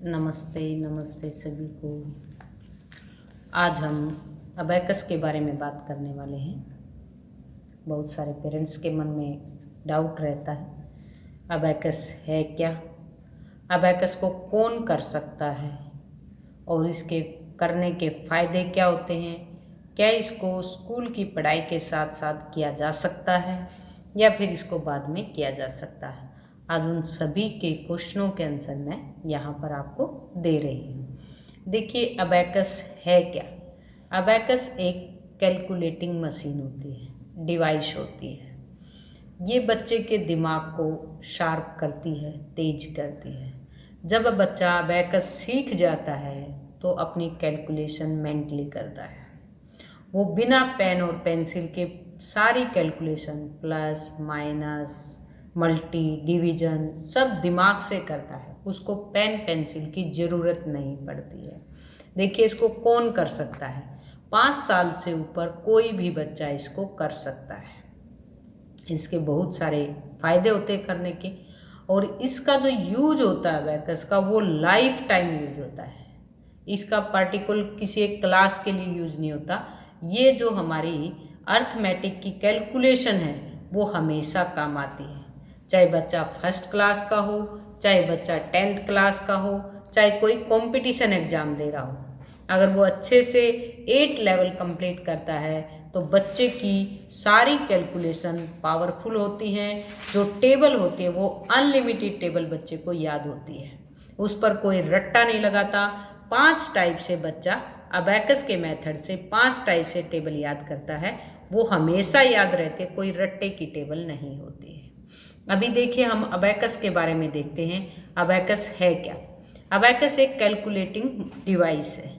नमस्ते नमस्ते सभी को। आज हम अबैकस के बारे में बात करने वाले हैं। बहुत सारे पेरेंट्स के मन में डाउट रहता है, अबैकस है क्या, अबैकस को कौन कर सकता है और इसके करने के फ़ायदे क्या होते हैं, क्या इसको स्कूल की पढ़ाई के साथ साथ किया जा सकता है या फिर इसको बाद में किया जा सकता है। आज उन सभी के क्वेश्चनों के आंसर मैं यहाँ पर आपको दे रही हूँ। देखिए, अबैकस है क्या। अबैकस एक कैलकुलेटिंग मशीन होती है, डिवाइस होती है। ये बच्चे के दिमाग को शार्प करती है, तेज करती है। जब बच्चा अबैकस सीख जाता है तो अपनी कैलकुलेशन मेंटली करता है। वो बिना पेन और पेंसिल के सारी calculation, plus minus multi division सब दिमाग से करता है। उसको पेन पेंसिल की ज़रूरत नहीं पड़ती है। देखिए, इसको कौन कर सकता है। 5 साल से ऊपर कोई भी बच्चा इसको कर सकता है। इसके बहुत सारे फ़ायदे होते हैं करने के, और इसका जो यूज होता है अबैकस का, वो लाइफ टाइम यूज होता है। इसका पार्टिकुलर किसी एक क्लास के लिए यूज नहीं होता। ये जो हमारी अर्थमेटिक की कैलकुलेशन है वो हमेशा काम आती है। चाहे बच्चा फर्स्ट क्लास का हो, चाहे बच्चा 10th क्लास का हो, चाहे कोई कंपटीशन एग्ज़ाम दे रहा हो, अगर वो अच्छे से 8 लेवल कंप्लीट करता है तो बच्चे की सारी कैलकुलेशन पावरफुल होती हैं। जो टेबल होती है वो अनलिमिटेड टेबल बच्चे को याद होती है, उस पर कोई रट्टा नहीं लगाता। 5 टाइप से बच्चा अबैकस के मेथड से 5 टाइप से टेबल याद करता है। वो हमेशा याद रहते, कोई रट्टे की टेबल नहीं होती है। अभी देखिए, हम अबैकस के बारे में देखते हैं। अबैकस है क्या। अबैकस एक कैलकुलेटिंग डिवाइस है।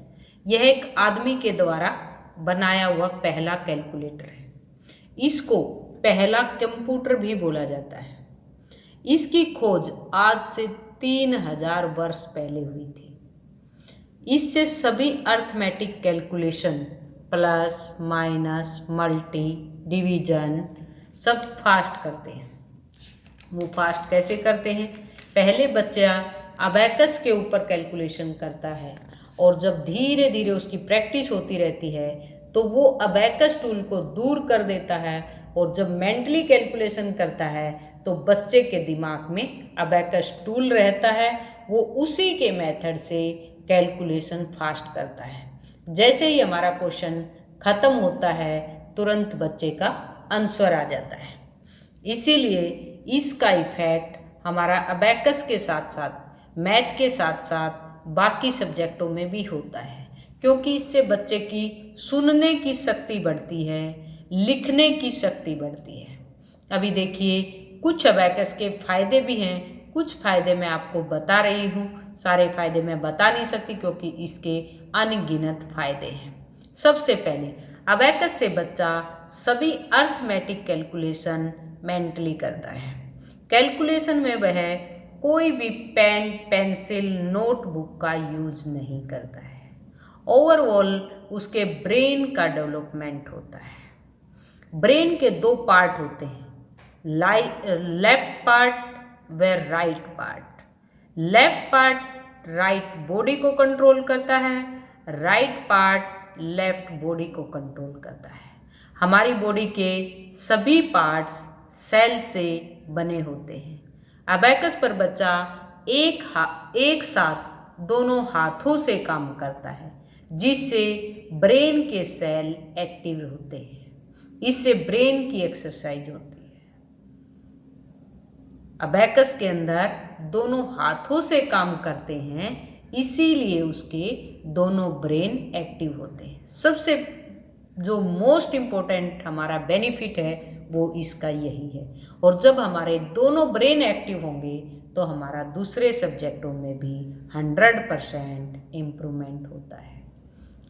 यह एक आदमी के द्वारा बनाया हुआ पहला कैलकुलेटर है। इसको पहला कंप्यूटर भी बोला जाता है। इसकी खोज आज से 3000 वर्ष पहले हुई थी। इससे सभी arithmetic calculation, plus minus multi division सब फास्ट करते हैं। वो फास्ट कैसे करते हैं। पहले बच्चा अबैकस के ऊपर कैलकुलेशन करता है, और जब धीरे धीरे उसकी प्रैक्टिस होती रहती है तो वो अबैकस टूल को दूर कर देता है, और जब मेंटली कैलकुलेशन करता है तो बच्चे के दिमाग में अबैकस टूल रहता है। वो उसी के मेथड से कैलकुलेशन फास्ट करता है। जैसे ही हमारा क्वेश्चन ख़त्म होता है तुरंत बच्चे का आंसर आ जाता है। इसीलिए इसका इफेक्ट हमारा अबैकस के साथ साथ, मैथ के साथ साथ बाकी सब्जेक्टों में भी होता है, क्योंकि इससे बच्चे की सुनने की शक्ति बढ़ती है, लिखने की शक्ति बढ़ती है। अभी देखिए, कुछ अबैकस के फ़ायदे भी हैं, कुछ फ़ायदे मैं आपको बता रही हूँ। सारे फ़ायदे मैं बता नहीं सकती क्योंकि इसके अनगिनत फ़ायदे हैं। सबसे पहले, अबैकस से बच्चा सभी अर्थमेटिक कैलकुलेशन मेंटली करता है। कैलकुलेशन में वह कोई भी पेन पेंसिल नोटबुक का यूज नहीं करता है। ओवरऑल उसके ब्रेन का डेवलपमेंट होता है। ब्रेन के 2 पार्ट होते हैं, लेफ्ट पार्ट व right part. Left part right body को कंट्रोल करता है, राइट पार्ट लेफ्ट बॉडी को कंट्रोल करता है। हमारी बॉडी के सभी पार्ट्स सेल से बने होते हैं। अबैकस पर बच्चा एक साथ दोनों हाथों से काम करता है, जिससे ब्रेन के सेल एक्टिव होते हैं। इससे ब्रेन की एक्सरसाइज होती है। अबैकस के अंदर दोनों हाथों से काम करते हैं, इसीलिए उसके दोनों ब्रेन एक्टिव होते हैं। सबसे जो मोस्ट इम्पोर्टेंट हमारा बेनिफिट है वो इसका यही है। और जब हमारे दोनों ब्रेन एक्टिव होंगे तो हमारा दूसरे सब्जेक्टों में भी 100% इम्प्रूवमेंट होता है।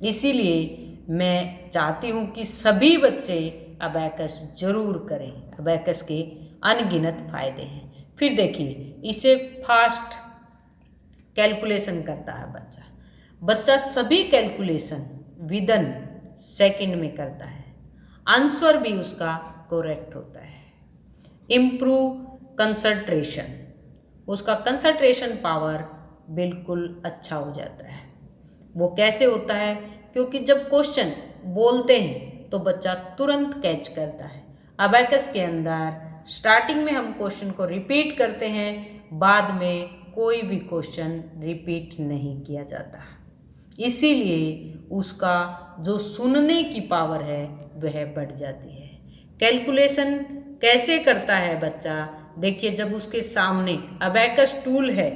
इसीलिए मैं चाहती हूँ कि सभी बच्चे अबैकस जरूर करें। अबैकस के अनगिनत फ़ायदे हैं। फिर देखिए, इसे फास्ट कैलकुलेशन करता है बच्चा सभी कैलकुलेशन विदिन सेकंड में करता है। आंसर भी उसका करेक्ट होता है। इम्प्रूव कंसंट्रेशन, उसका कंसंट्रेशन पावर बिल्कुल अच्छा हो जाता है। वो कैसे होता है? क्योंकि जब क्वेश्चन बोलते हैं तो बच्चा तुरंत कैच करता है। अबैकस के अंदर स्टार्टिंग में हम क्वेश्चन को रिपीट करते हैं, बाद में कोई भी क्वेश्चन रिपीट नहीं किया जाता। इसीलिए उसका जो सुनने की पावर है वह बढ़ जाती है। कैलकुलेशन कैसे करता है बच्चा? देखिए, जब उसके सामने अबैकस टूल है,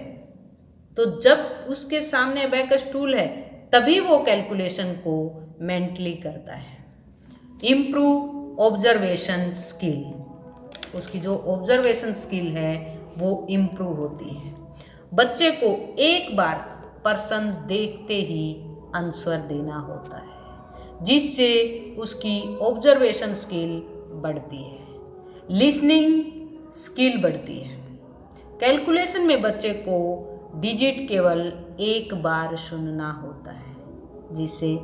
तो जब उसके सामने अबैकस टूल है तभी वो कैलकुलेशन को मेंटली करता है। इम्प्रूव ऑब्जर्वेशन स्किल, उसकी जो ऑब्जर्वेशन स्किल है वो इम्प्रूव होती है। बच्चे को एक बार प्रश्न देखते ही आंसर देना होता है, जिससे उसकी ऑब्जर्वेशन स्किल बढ़ती है। लिसनिंग स्किल बढ़ती है। कैलकुलेशन में बच्चे को डिजिट केवल एक बार सुनना होता है, जिससे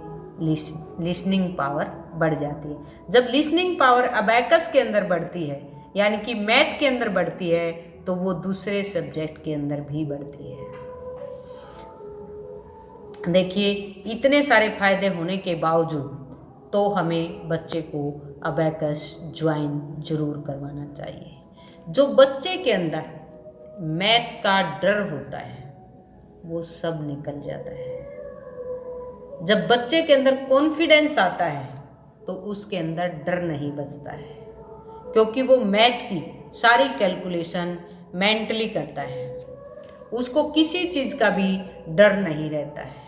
लिसनिंग पावर बढ़ जाती है। जब लिसनिंग पावर अबैकस के अंदर बढ़ती है, यानी कि मैथ के अंदर बढ़ती है, तो वो दूसरे सब्जेक्ट के अंदर भी बढ़ती है। देखिए, इतने सारे फायदे होने के बावजूद तो हमें बच्चे को अबैकस ज्वाइन जरूर करवाना चाहिए। जो बच्चे के अंदर मैथ का डर होता है वो सब निकल जाता है। जब बच्चे के अंदर कॉन्फिडेंस आता है तो उसके अंदर डर नहीं बचता है, क्योंकि वो मैथ की सारी कैलकुलेशन मेंटली करता है। उसको किसी चीज़ का भी डर नहीं रहता है।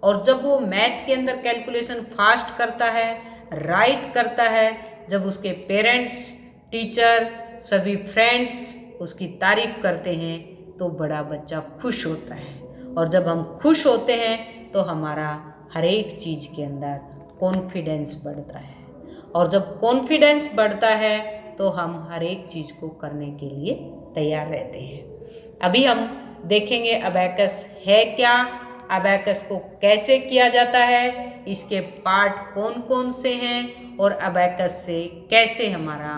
और जब वो मैथ के अंदर कैलकुलेशन फास्ट करता है, राइट करता है, जब उसके पेरेंट्स, टीचर, सभी फ्रेंड्स उसकी तारीफ करते हैं तो बड़ा बच्चा खुश होता है। और जब हम खुश होते हैं तो हमारा हर एक चीज़ के अंदर कॉन्फिडेंस बढ़ता है। और जब कॉन्फिडेंस बढ़ता है तो हम हर एक चीज़ को करने के लिए तैयार रहते हैं। अभी हम देखेंगे अबैकस है क्या, अबैकस को कैसे किया जाता है, इसके पार्ट कौन कौन से हैं और अबैकस से कैसे हमारा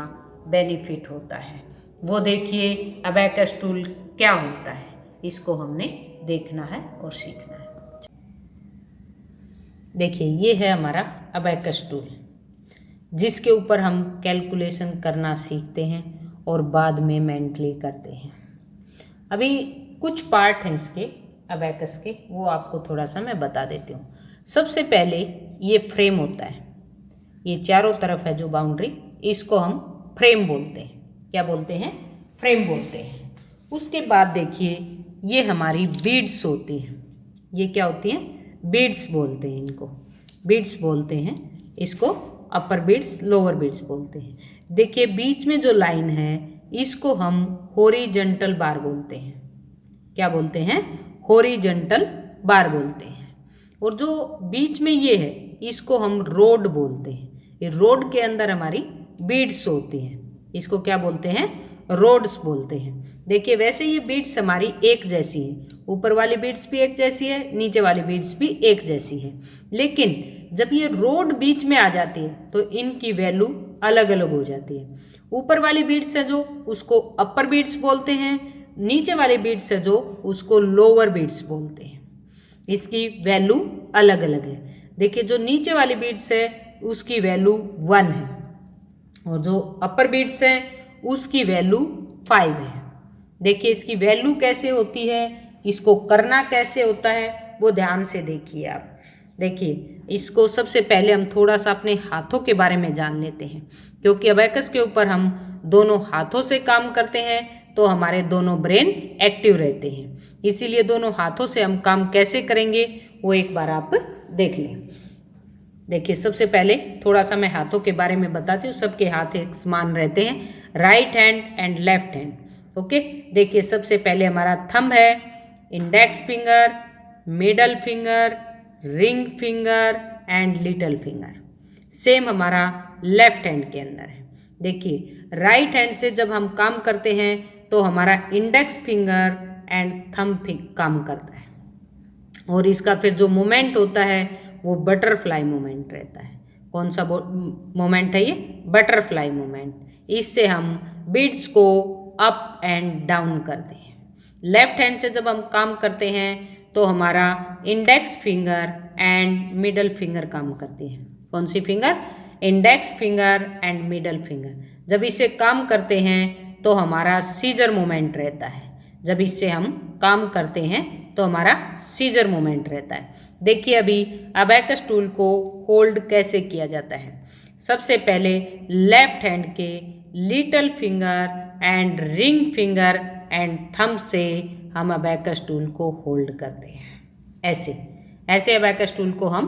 बेनिफिट होता है। वो देखिए, अबैकस टूल क्या होता है, इसको हमने देखना है और सीखना है। देखिए, ये है हमारा अबैकस टूल, जिसके ऊपर हम कैलकुलेशन करना सीखते हैं और बाद में मेंटली करते हैं। अभी कुछ पार्ट हैं इसके अबैकस के, वो आपको थोड़ा सा मैं बता देती हूँ। सबसे पहले ये फ्रेम होता है, ये चारों तरफ है जो बाउंड्री, इसको हम फ्रेम बोलते हैं। क्या बोलते हैं? फ्रेम बोलते हैं। उसके बाद देखिए, ये हमारी बीड्स होती हैं। ये क्या होती हैं? बीड्स बोलते हैं इनको, बीड्स बोलते हैं इसको। अपर बीड्स, लोअर बीड्स बोलते हैं। देखिए, बीच में जो लाइन है इसको हम हॉरिजॉन्टल बार बोलते हैं। क्या बोलते हैं? हॉरिजॉन्टल बार बोलते हैं। और जो बीच में ये है इसको हम रोड बोलते हैं। ये रोड के अंदर हमारी बीड्स होती हैं, इसको क्या बोलते हैं? रोड्स बोलते हैं। देखिए, वैसे ये बीड्स हमारी एक जैसी है, ऊपर वाली बीड्स भी एक जैसी है, नीचे वाली बीड्स भी एक जैसी है। लेकिन जब ये रोड बीच में आ जाती है तो इनकी वैल्यू अलग अलग हो जाती है। ऊपर वाली बीड्स है जो, उसको अपर बीड्स बोलते हैं, नीचे वाले बीड्स है जो, उसको लोअर बीड्स बोलते हैं। इसकी वैल्यू अलग अलग है। देखिए, जो नीचे वाली बीड्स है उसकी वैल्यू 1 है और जो अपर बीड्स है उसकी वैल्यू 5 है। देखिए, इसकी वैल्यू कैसे होती है, इसको करना कैसे होता है, वो ध्यान से देखिए आप। देखिए, इसको सबसे पहले हम थोड़ा सा अपने हाथों के बारे में जान लेते हैं, क्योंकि अबैकस के ऊपर हम दोनों हाथों से काम करते हैं तो हमारे दोनों ब्रेन एक्टिव रहते हैं। इसीलिए दोनों हाथों से हम काम कैसे करेंगे वो एक बार आप देख लें। देखिए, सबसे पहले थोड़ा सा मैं हाथों के बारे में बताती हूँ। सबके हाथ एक समान रहते हैं, right hand and left hand. Okay, देखिए, सबसे पहले हमारा थंब है, index finger, middle finger, ring finger and little finger. Same हमारा लेफ्ट हैंड के अंदर है। देखिए, राइट हैंड से जब हम काम करते हैं तो हमारा इंडेक्स फिंगर एंड थंब काम करता है, और इसका फिर जो मोमेंट होता है वो बटरफ्लाई मोमेंट रहता है। कौन सा मोमेंट है ये? Butterfly moment. इससे हम बीड्स को अप एंड डाउन करते हैं। लेफ्ट हैंड से जब हम काम करते हैं तो हमारा index finger and middle finger काम करती है। कौन सी finger? Index finger and middle finger. जब इसे काम करते हैं तो हमारा सीजर मूवमेंट रहता है। जब इससे हम काम करते हैं तो हमारा सीजर मूवमेंट रहता है। देखिए अभी अबैकस टूल को होल्ड कैसे किया जाता है। सबसे पहले लेफ्ट हैंड के little finger and ring finger and thumb से हम अबैकस टूल को होल्ड करते हैं। ऐसे ऐसे अबैकस टूल को हम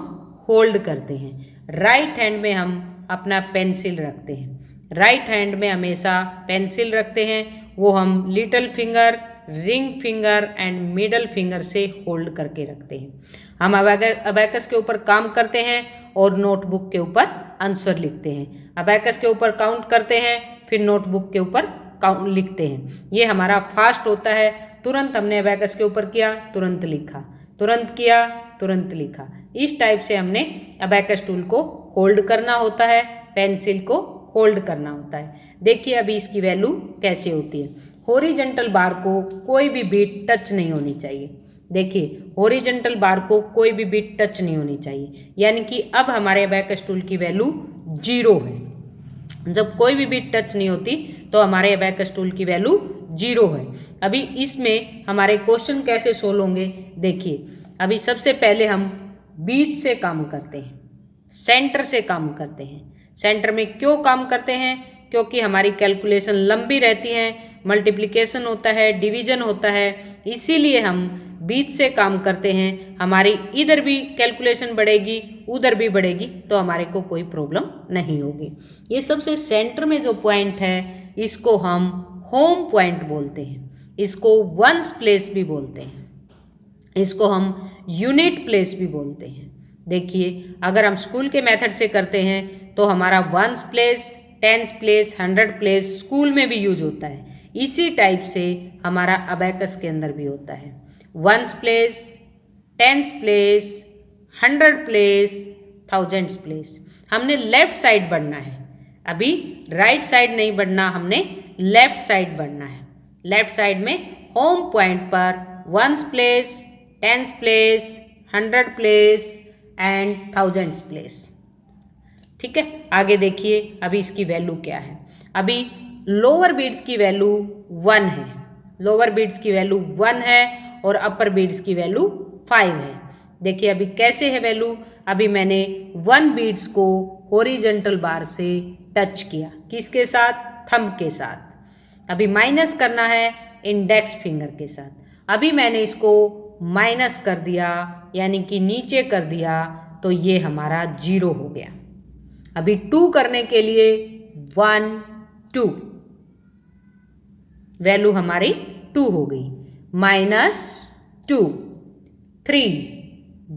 होल्ड करते हैं। राइट हैंड में हम अपना पेंसिल रखते हैं। राइट हैंड में हमेशा पेंसिल रखते हैं, वो हम little finger, ring finger and middle finger से होल्ड करके रखते हैं। हम अबैकस के ऊपर काम करते हैं और नोटबुक के ऊपर आंसर लिखते हैं। अबैकस के ऊपर काउंट करते हैं, फिर नोटबुक के ऊपर काउंट लिखते हैं। ये हमारा फास्ट होता है। तुरंत हमने अबैकस के ऊपर किया, तुरंत लिखा, तुरंत किया, तुरंत लिखा। इस टाइप से हमने अबैकस टूल को होल्ड करना होता है, पेंसिल को होल्ड करना होता है। देखिए अभी इसकी वैल्यू कैसे होती है। हॉरिजॉन्टल बार को कोई भी बीट टच नहीं होनी चाहिए। देखिए हॉरिजॉन्टल बार को कोई भी बीट टच नहीं होनी चाहिए, यानी कि अब हमारे अबैकस टूल की वैल्यू 0 है। जब कोई भी बीट टच नहीं होती तो हमारे अबैकस टूल की वैल्यू 0 है। अभी इसमें हमारे क्वेश्चन कैसे सोल्व होंगे, देखिए अभी सबसे पहले हम बीच से काम करते हैं, सेंटर से काम करते हैं। सेंटर में क्यों काम करते हैं? क्योंकि हमारी कैलकुलेशन लंबी रहती है, मल्टीप्लिकेशन होता है, डिवीजन होता है, इसीलिए हम बीच से काम करते हैं। हमारी इधर भी कैलकुलेशन बढ़ेगी, उधर भी बढ़ेगी, तो हमारे को कोई प्रॉब्लम नहीं होगी। ये सबसे सेंटर में जो पॉइंट है इसको हम होम पॉइंट बोलते हैं। इसको वंस प्लेस भी बोलते हैं, इसको हम यूनिट प्लेस भी बोलते हैं। देखिए अगर हम स्कूल के मेथड से करते हैं तो हमारा ones place, tens place, 100 place school में भी यूज होता है। इसी टाइप से हमारा अबैकस के अंदर भी होता है। Ones place, tens place, 100 place, thousands place. हमने लेफ्ट साइड बढ़ना है, अभी राइट साइड नहीं बढ़ना, हमने लेफ्ट साइड बढ़ना है। लेफ्ट साइड में होम पॉइंट पर ones place, tens place, 100 place and thousands place. ठीक है, आगे देखिए अभी इसकी वैल्यू क्या है। अभी लोअर बीट्स की वैल्यू 1 है, लोअर बीट्स की वैल्यू 1 है और अपर बीट्स की वैल्यू 5 है। देखिए अभी कैसे है वैल्यू। अभी मैंने 1 बीट्स को हॉरिजॉन्टल बार से टच किया, किसके साथ? थंब के साथ। अभी माइनस करना है इंडेक्स फिंगर के साथ। अभी मैंने इसको माइनस कर दिया, यानी कि नीचे कर दिया, तो ये हमारा 0 हो गया। अभी 2 करने के लिए 1 2, वैल्यू हमारी 2 हो गई। -2 3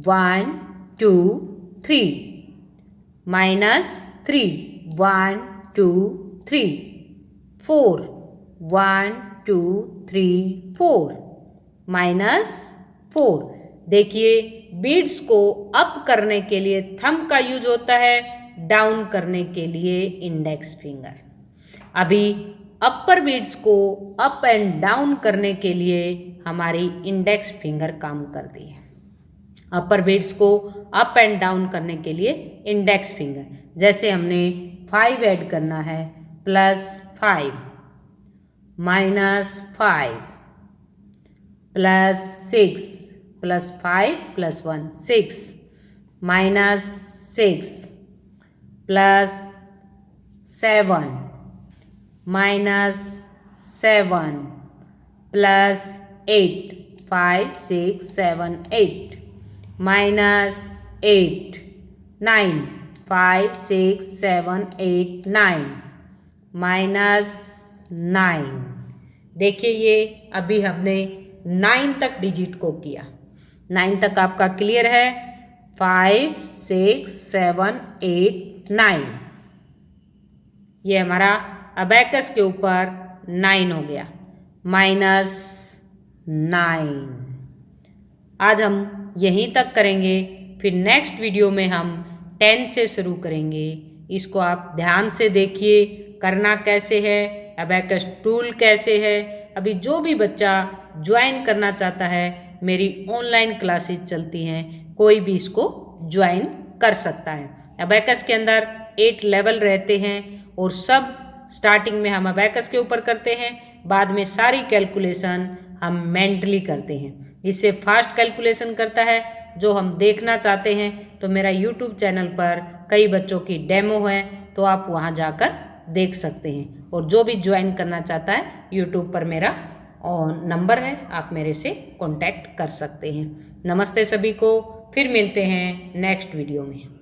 1 2 3 -3 1 2 3 4 1 2 3 4 -4। देखिए बीड्स को अप करने के लिए थंब का यूज होता है, डाउन करने के लिए इंडेक्स फिंगर। अभी अपर बीड्स को अप एंड डाउन करने के लिए हमारी इंडेक्स फिंगर काम करती है। अपर बीड्स को अप एंड डाउन करने के लिए इंडेक्स फिंगर, जैसे हमने 5 ऐड करना है, +5 -5 +6 +5 +1 6 -6 +7 -7 +8 5 6 7 8 -8 9 5 6 7 8 9 -9। देखिए ये अभी हमने 9 तक डिजिट को किया। 9 तक आपका क्लियर है? 5 6 7 8 9। ये हमारा अबैकस के ऊपर 9 हो गया, -9। आज हम यहीं तक करेंगे, फिर नेक्स्ट वीडियो में हम 10 से शुरू करेंगे। इसको आप ध्यान से देखिए, करना कैसे है, अबैकस टूल कैसे है। अभी जो भी बच्चा ज्वाइन करना चाहता है, मेरी ऑनलाइन क्लासेस चलती हैं, कोई भी इसको ज्वाइन कर सकता है। अबैकस के अंदर 8 लेवल रहते हैं और सब स्टार्टिंग में हम अबैकस के ऊपर करते हैं, बाद में सारी कैलकुलेशन हम मेंटली करते हैं। इससे फास्ट कैलकुलेशन करता है। जो हम देखना चाहते हैं तो मेरा यूट्यूब चैनल पर कई बच्चों की डेमो है, तो आप वहां जाकर देख सकते हैं। और जो भी ज्वाइन करना चाहता है, यूट्यूब पर मेरा नंबर है, आप मेरे से कांटेक्ट कर सकते हैं। नमस्ते सभी को, फिर मिलते हैं नेक्स्ट वीडियो में।